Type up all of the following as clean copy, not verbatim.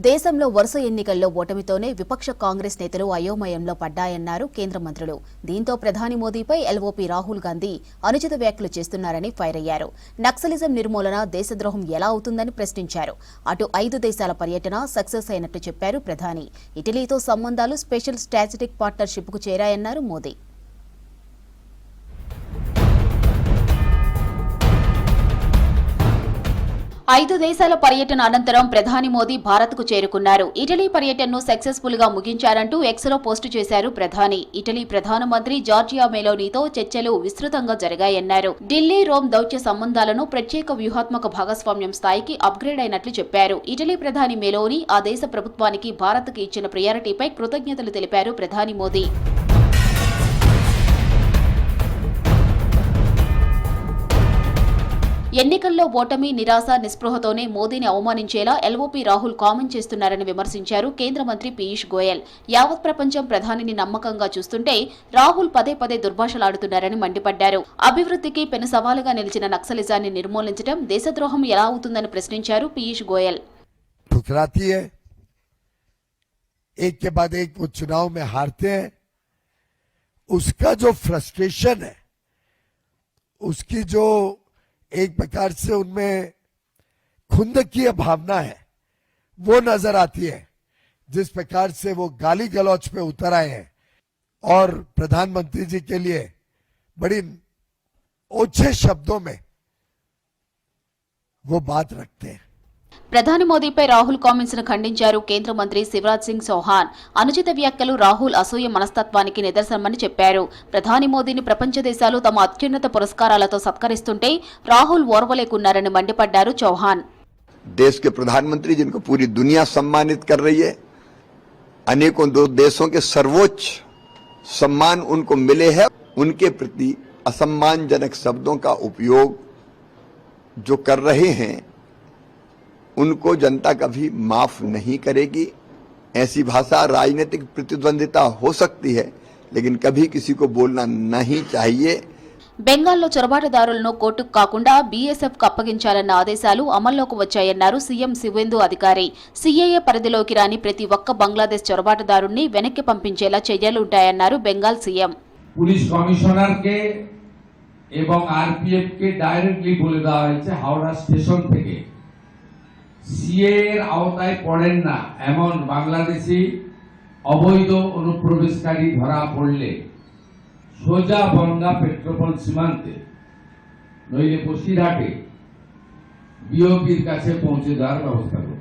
దేశంలో వరుస ఎన్నికల్లో ఓటమితోనే విపక్ష కాంగ్రెస్ నేతలు అయోమయంలో పడ్డాయన్నారు కేంద్ర మంత్రులు. దీంతో ప్రధాని మోదీపై ఎల్ఓపీ రాహుల్ గాంధీ అనుచిత వ్యాఖ్యలు చేస్తున్నారని ఫైర్ అయ్యారు. నక్సలిజం నిర్మూలన దేశద్రోహం ఎలా అవుతుందని ప్రశ్నించారు. అటు 5 దేశాల పర్యటన సక్సెస్ అయినట్టు చెప్పారు ప్రధాని. ఇటలీతో సంబంధాలు స్పెషల్ స్ట్రాటజిక్ పార్ట్నర్షిప్కు చేరాయన్నారు మోదీ. 5 దేశాల పర్యటన అనంతరం ప్రధాని మోదీ భారత్కు చేరుకున్నారు. ఇటలీ పర్యటనను సక్సెస్ఫుల్ గా ముగించారంటూ ఎక్స్లో పోస్టు చేశారు ప్రధాని. ఇటలీ ప్రధానమంత్రి జార్జియా మెలోనీతో చర్చలు విస్తృతంగా జరిగాయన్నారు. ఢిల్లీ రోమ్ దౌత్య సంబంధాలను ప్రత్యేక వ్యూహాత్మక భాగస్వామ్యం స్థాయికి అప్గ్రేడ్ అయినట్లు చెప్పారు. ఇటలీ ప్రధాని మెలోనీ ఆ దేశ ప్రభుత్వానికి భారత్కు ఇచ్చిన ప్రియారిటీపై కృతజ్ఞతలు తెలిపారు ప్రధాని మోదీ. ఎన్నికల్లో ఓటమి, నిరాశ, నిస్పృహతోనే మోదీని అవమానించేలా ఎల్ఓపీ రాహుల్ కామెంట్ చేస్తున్నారని విమర్శించారు కేంద్ర మంత్రి పీయూష్ గోయల్. యావత్ ప్రపంచం ప్రధానిని నమ్మకంగా చూస్తుంటే రాహుల్ పదే పదే దుర్భాషలాడుతున్నారని మండిపడ్డారు. అభివృద్ధికి పెను సవాలుగా నిలిచిన నక్సలిజాన్ని నిర్మూలించడం దేశద్రోహం ఎలా అవుతుందని ప్రశ్నించారు పీయూష్ గోయల్. एक के बाद एक वो चुनाव में हारते हैं, उसका जो फ्रस्ट्रेशन है, उसकी जो एक प्रकार से उनमें खुंदकी भावना है वो नजर आती है. जिस प्रकार से वो गाली गलौच पे उतर आए हैं और प्रधानमंत्री जी के लिए बड़ी ओछे शब्दों में वो बात रखते हैं. ప్రధాని మోదీపై రాహుల్ కామెంట్స్ ను ఖండించారు కేంద్ర మంత్రి శివరాజ్ సింగ్ చౌహాన్. అనుచిత వ్యాఖ్యలు రాహుల్ అసూయ మనస్తత్వానికి నిదర్శనమని చెప్పారు. ప్రధాని మోదీని ప్రపంచ దేశాలు తమ అత్యున్నత పురస్కారాలతో సత్కరిస్తుంటే రాహుల్ ఓర్వలేకున్నారని మండిపడ్డారు చౌహాన్. देश के प्रधानमंत्री जिनको पूरी दुनिया सम्मानित कर रही है, अनेकों देशों के सर्वोच्च सम्मान उनको मिले हैं, उनके प्रति असम्मानजनक शब्दों का उपयोग जो कर रहे हैं उनको जनता कभी माफ नहीं करेगी. ऐसी भाषा राजनीतिक प्रतिद्वंदिता हो सकती है, लेकिन कभी किसी को बोलना नहीं चाहिए. బెంగాల్లో చొరబాటుదారులను కోర్టుకు కాకుండా బీఎస్ఎఫ్కు అప్పగించాలన్న ఆదేశాలు అమల్లోకి వచ్చాయన్నారు సీఎం శివేందు అధికారి. సీఏఏ పరిధిలోకి రాని ప్రతి ఒక్క బంగ్లాదేశ్ చొరబాటుదారుణ్ణి వెనక్కి పంపించేలా చర్యలుంటాయన్నారు బెంగాల్ సీఎం. পুলিশ কমিশনারকে এবং আরপিএফ কে ডাইরেক্টলি বলে দেওয়া হয়েছে হাওড়া স্টেশন থেকে সিএ এর আওতায় পড়েন না এমন বাংলাদেশি অবৈধ অনুপ্রবেশকারী ধরা পড়লে সোজা বনগা পেট্রোপল সীমান্তে নইলে বসিরহাটে বিওপির কাছে পৌঁছে দেওয়ার ব্যবস্থা করবে.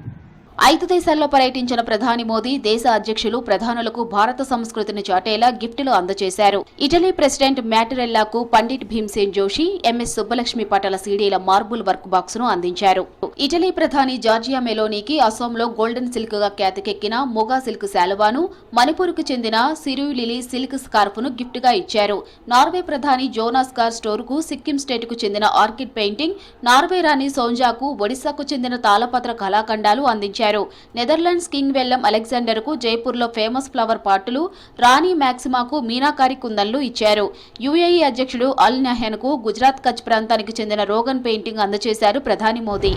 5 దేశాల్లో పర్యటించిన ప్రధాని మోదీ దేశ అధ్యక్షులు ప్రధానులకు భారత సంస్కృతిని చాటేలా గిఫ్టులు అందజేశారు. ఇటలీ ప్రెసిడెంట్ మ్యాటరెల్లాకు పండిట్ భీమ్సేన్ జోషి, ఎంఎస్ సుబ్బలక్ష్మి పటల సీడీల మార్బుల్ వర్క్ బాక్స్ ను అందించారు. ఇటలీ ప్రధాని జార్జియా మెలోనీకి అసోంలో గోల్డెన్ సిల్క్ గా ఖ్యాతికెక్కిన మొగా సిల్క్ శాలువాను, మణిపూర్కు చెందిన సిరులిలీ సిల్క్ స్కార్ఫ్ ను గిఫ్ట్ గా ఇచ్చారు. నార్వే ప్రధాని జోనాస్ గార్ స్టోర్ కు సిక్కిం స్టేట్ కు చెందిన ఆర్కిడ్ పెయింటింగ్, నార్వే రాణి సోంజాకు ఒడిశాకు చెందిన తాళపత్ర కళాఖండాలు అందించారు. నెదర్లాండ్స్ కింగ్ వెల్లెం అలెగ్జాండర్ కు జైపూర్లో ఫేమస్ ఫ్లవర్ పాటులు, రాణి మ్యాక్సిమాకు మీనాకారి కుందన్లు ఇచ్చారు. యుఏఈ అధ్యక్షుడు అల్ నహ్యాన్ కు గుజరాత్ కచ్ ప్రాంతానికి చెందిన రోగన్ పెయింటింగ్ అందజేశారు ప్రధాని మోదీ.